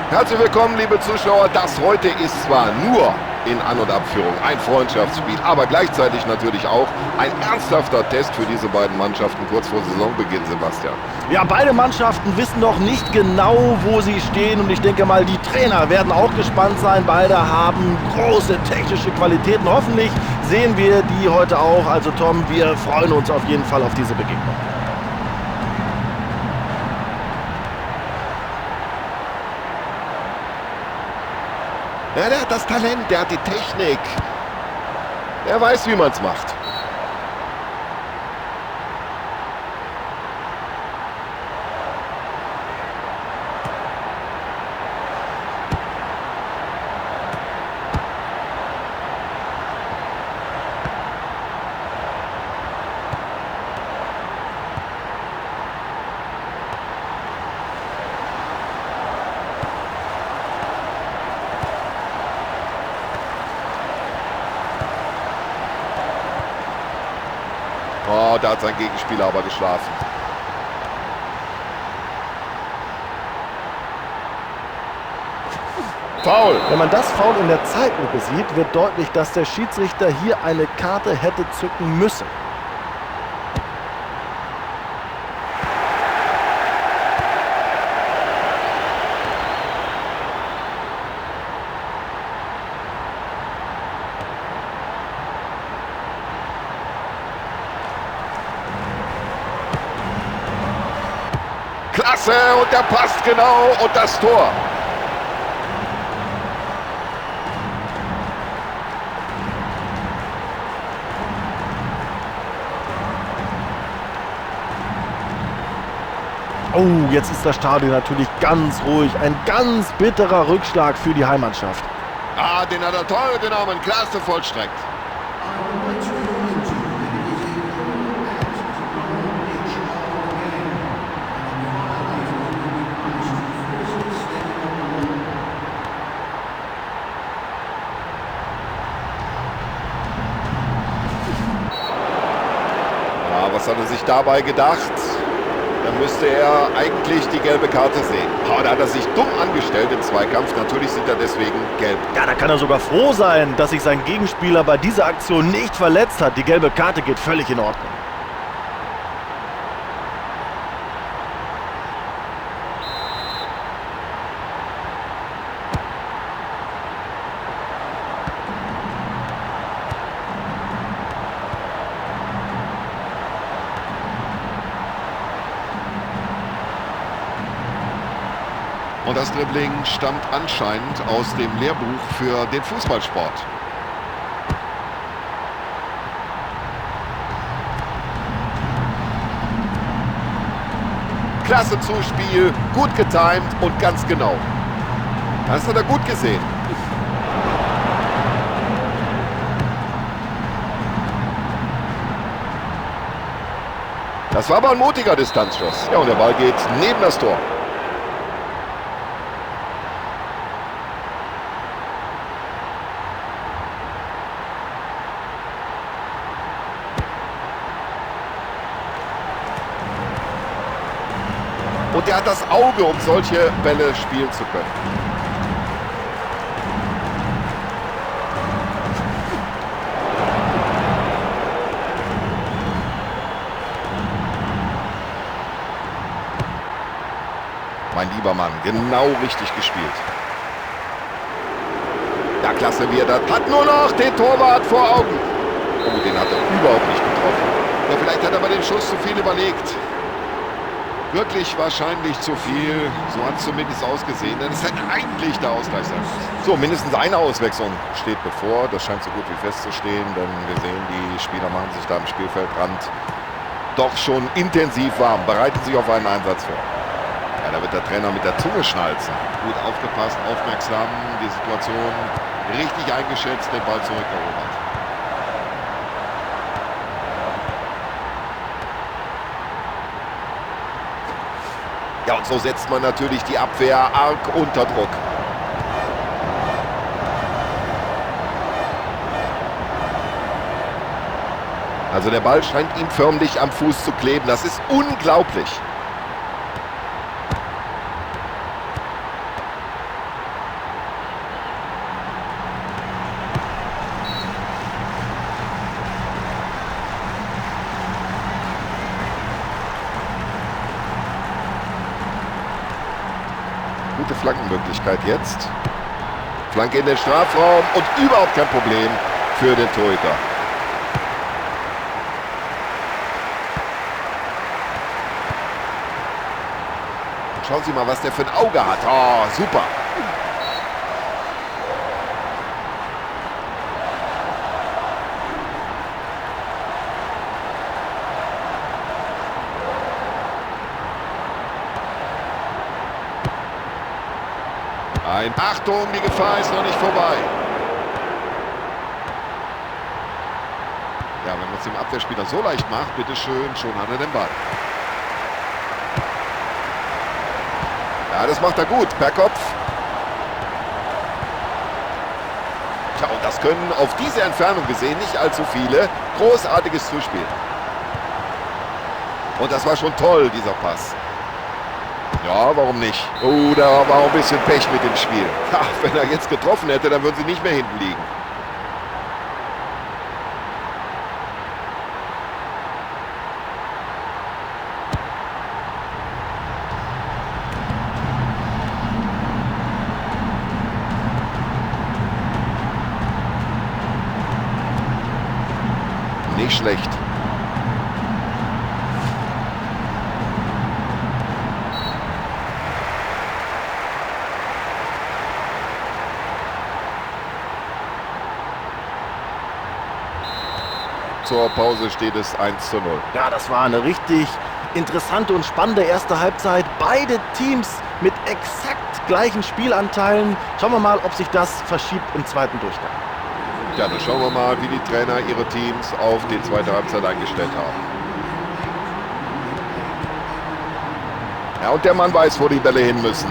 Herzlich willkommen, liebe Zuschauer. Das heute ist zwar nur in An- und Abführung ein Freundschaftsspiel, aber gleichzeitig natürlich auch ein ernsthafter Test für diese beiden Mannschaften kurz vor Saisonbeginn, Sebastian. Ja, beide Mannschaften wissen noch nicht genau, wo sie stehen und ich denke mal, die Trainer werden auch gespannt sein. Beide haben große technische Qualitäten. Hoffentlich sehen wir die heute auch. Also Tom, wir freuen uns auf jeden Fall auf diese Begegnung. Ja, der hat das Talent, der hat die Technik. Er weiß, wie man es macht. Oh, da hat sein Gegenspieler aber geschlafen. Foul. Wenn man das Foul in der Zeitlupe sieht, wird deutlich, dass der Schiedsrichter hier eine Karte hätte zücken müssen. Klasse, und der passt genau, und das Tor. Oh, jetzt ist das Stadion natürlich ganz ruhig. Ein ganz bitterer Rückschlag für die Heimmannschaft. Ah, den hat er toll genommen. Klasse vollstreckt. Ja, was hat er sich dabei gedacht? Dann müsste er eigentlich die gelbe Karte sehen. Oh, da hat er sich dumm angestellt im Zweikampf. Natürlich sieht er deswegen gelb. Ja, da kann er sogar froh sein, dass sich sein Gegenspieler bei dieser Aktion nicht verletzt hat. Die gelbe Karte geht völlig in Ordnung. Und das Dribbling stammt anscheinend aus dem Lehrbuch für den Fußballsport. Klasse Zuspiel, gut getimt und ganz genau. Das hat er gut gesehen. Das war aber ein mutiger Distanzschuss. Ja, und der Ball geht neben das Tor. Und er hat das Auge, um solche Bälle spielen zu können. Mein lieber Mann, genau richtig gespielt. Ja, klasse, wie er das hat. Nur noch den Torwart vor Augen. Oh, den hat er überhaupt nicht getroffen. Ja, vielleicht hat er bei den Schuss zu viel überlegt. Wirklich wahrscheinlich zu viel. So hat es zumindest ausgesehen. Denn es hätte eigentlich der Ausgleich sein müssen. So, mindestens eine Auswechslung steht bevor. Das scheint so gut wie festzustehen. Denn wir sehen, die Spieler machen sich da am Spielfeldrand doch schon intensiv warm. Bereiten sich auf einen Einsatz vor. Ja, da wird der Trainer mit der Zunge schnalzen. Gut aufgepasst, aufmerksam. Die Situation richtig eingeschätzt, den Ball zurückerobert. Ja, und so setzt man natürlich die Abwehr arg unter Druck. Also der Ball scheint ihm förmlich am Fuß zu kleben. Das ist unglaublich. gute Flankenmöglichkeit jetzt. Flanke in den Strafraum und überhaupt kein Problem für den Torhüter. Schauen Sie mal, was der für ein Auge hat. Oh, super. Achtung, die Gefahr ist noch nicht vorbei. Ja, wenn man es dem Abwehrspieler so leicht macht, bitteschön, schon hat er den Ball. Ja, das macht er gut, per Kopf. Tja, und das können auf diese Entfernung gesehen nicht allzu viele. Großartiges Zuspiel. Und das war schon toll, dieser Pass. Ja, warum nicht? Oh, da war auch ein bisschen Pech mit dem Spiel. Ha, wenn er jetzt getroffen hätte, dann würden sie nicht mehr hinten liegen. Nicht schlecht. Zur Pause steht es 1:0. Ja, das war eine richtig interessante und spannende erste Halbzeit. Beide Teams mit exakt gleichen Spielanteilen. Schauen wir mal, ob sich das verschiebt im zweiten Durchgang. Ja, dann schauen wir mal, wie die Trainer ihre Teams auf die zweite Halbzeit eingestellt haben. Ja, und der Mann weiß, wo die Bälle hin müssen.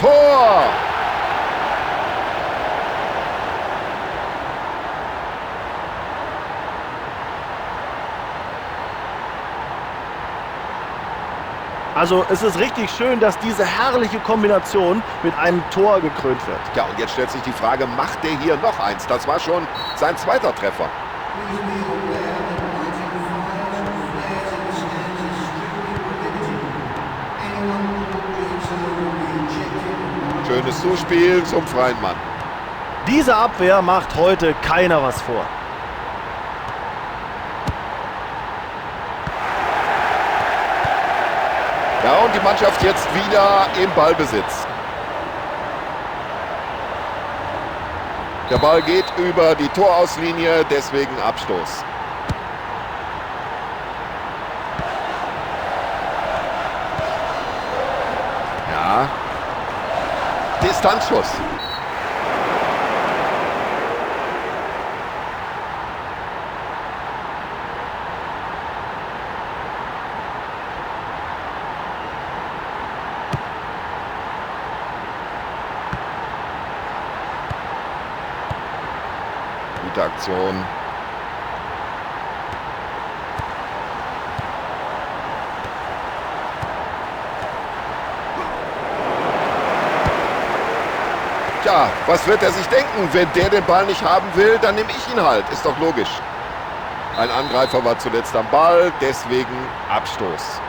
Tor! Also es ist richtig schön, dass diese herrliche Kombination mit einem Tor gekrönt wird. Ja, und jetzt stellt sich die Frage, macht der hier noch eins? Das war schon sein zweiter Treffer. Schönes Zuspiel zum freien Mann. Diese Abwehr macht heute keiner was vor. Ja, und die Mannschaft jetzt wieder im Ballbesitz. Der Ball geht über die Torauslinie, deswegen Abstoß. Ja. Distanzschuss. Gute Aktion. Tja, was wird er sich denken? Wenn der den Ball nicht haben will, dann nehme ich ihn halt. Ist doch logisch. Ein Angreifer war zuletzt am Ball, deswegen Abstoß.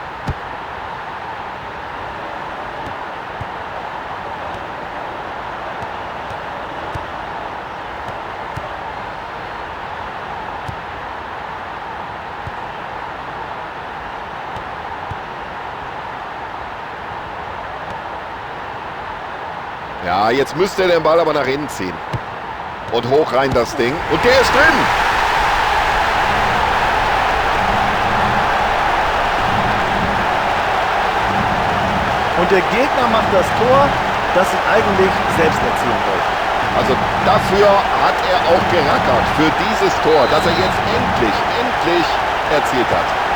Ja, jetzt müsste er den Ball aber nach innen ziehen. Und hoch rein das Ding. Und der ist drin. Und der Gegner macht das Tor, das sie eigentlich selbst erzielen wollten. Also dafür hat er auch gerackert. Für dieses Tor, das er jetzt endlich erzielt hat.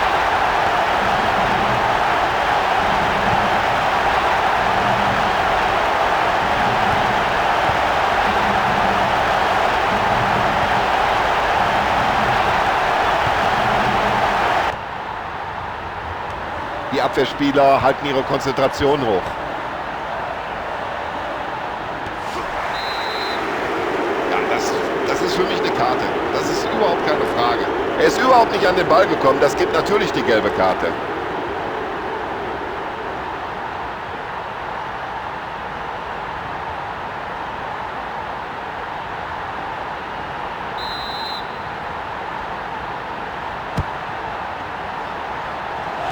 Die Abwehrspieler halten ihre Konzentration hoch. Ja, das ist für mich eine Karte. Das ist überhaupt keine Frage. Er ist überhaupt nicht an den Ball gekommen. Das gibt natürlich die gelbe Karte.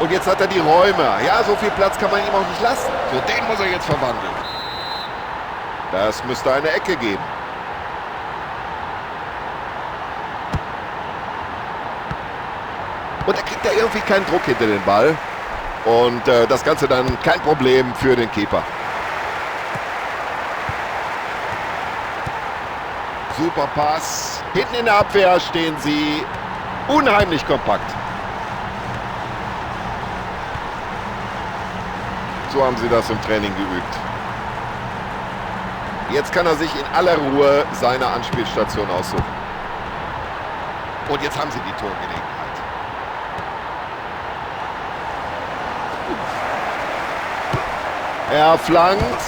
Und jetzt hat er die Räume. Ja, so viel Platz kann man ihm auch nicht lassen. So, den muss er jetzt verwandeln. Das müsste eine Ecke geben. Und er kriegt ja irgendwie keinen Druck hinter den Ball. Und das Ganze dann kein Problem für den Keeper. Super Pass. Hinten in der Abwehr stehen sie unheimlich kompakt. So haben sie das im Training geübt. Jetzt kann er sich in aller Ruhe seine Anspielstation aussuchen. Und jetzt haben sie die Torgelegenheit. Er flankt.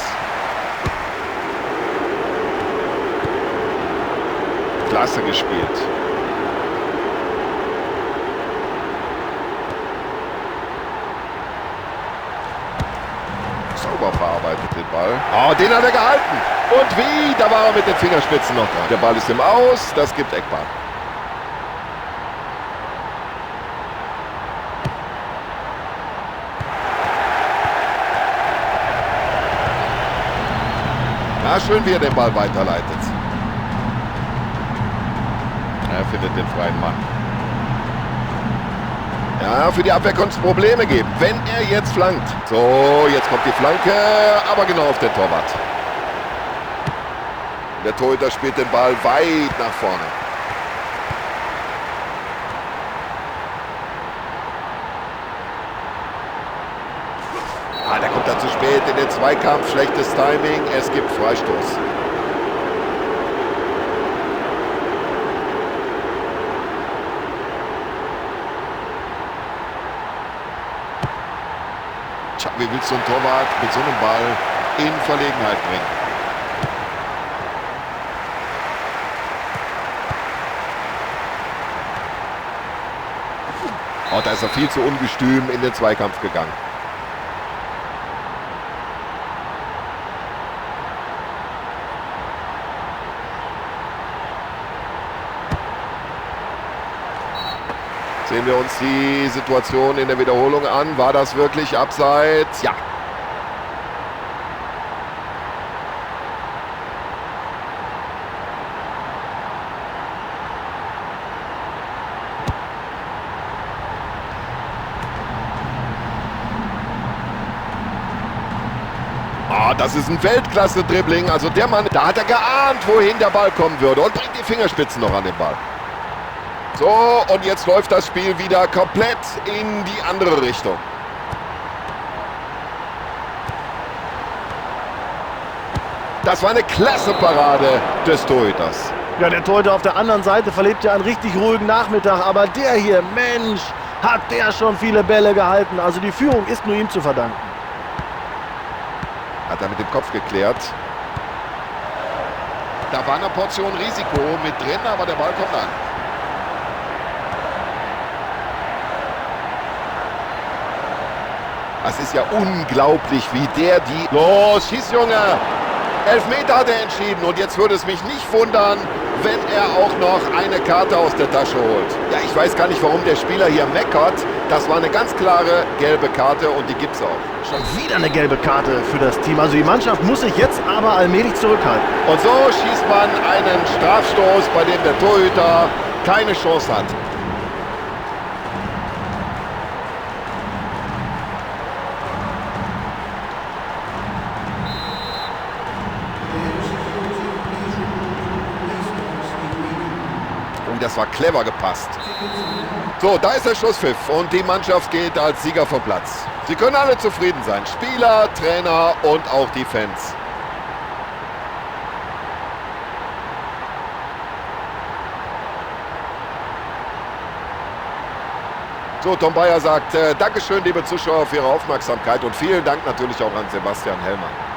Klasse gespielt. Sauber verarbeitet den Ball. Oh, den hat er gehalten. Und wie? Da war er mit den Fingerspitzen noch dran. Der Ball ist im Aus. Das gibt Eckball. Ja, schön, wie er den Ball weiterleitet. Er findet den freien Mann. Ja, für die Abwehr konnte es Probleme geben, wenn er jetzt flankt. So, jetzt kommt die Flanke, aber genau auf den Torwart. Der Torhüter spielt den Ball weit nach vorne. Ah, der kommt da zu spät in den Zweikampf. Schlechtes Timing. Es gibt Freistoß. Tja, wie willst du einen Torwart mit so einem Ball in Verlegenheit bringen? Oh, da ist er viel zu ungestüm in den Zweikampf gegangen. Sehen wir uns die Situation in der Wiederholung an. War das wirklich abseits? Ja. Oh, das ist ein Weltklasse-Dribbling. Also der Mann, da hat er geahnt, wohin der Ball kommen würde. Und bringt die Fingerspitzen noch an den Ball. So, und jetzt läuft das Spiel wieder komplett in die andere Richtung. Das war eine klasse Parade des Torhüters. Ja, der Torhüter auf der anderen Seite verlebt ja einen richtig ruhigen Nachmittag. Aber der hier, Mensch, hat der schon viele Bälle gehalten. Also die Führung ist nur ihm zu verdanken. Hat er mit dem Kopf geklärt. Da war eine Portion Risiko mit drin, aber der Ball kommt an. Es ist ja unglaublich, wie der die... Los, schieß, Junge! 11 Meter hat er entschieden und jetzt würde es mich nicht wundern, wenn er auch noch eine Karte aus der Tasche holt. Ja, ich weiß gar nicht, warum der Spieler hier meckert. Das war eine ganz klare gelbe Karte und die gibt's auch. Schon wieder eine gelbe Karte für das Team. Also die Mannschaft muss sich jetzt aber allmählich zurückhalten. Und so schießt man einen Strafstoß, bei dem der Torhüter keine Chance hat. Das war clever gepasst. So, da ist der Schlusspfiff und die Mannschaft geht als Sieger vom Platz. Sie können alle zufrieden sein. Spieler, Trainer und auch die Fans. So, Tom Bayer sagt, Dankeschön, liebe Zuschauer, für Ihre Aufmerksamkeit und vielen Dank natürlich auch an Sebastian Hellmann.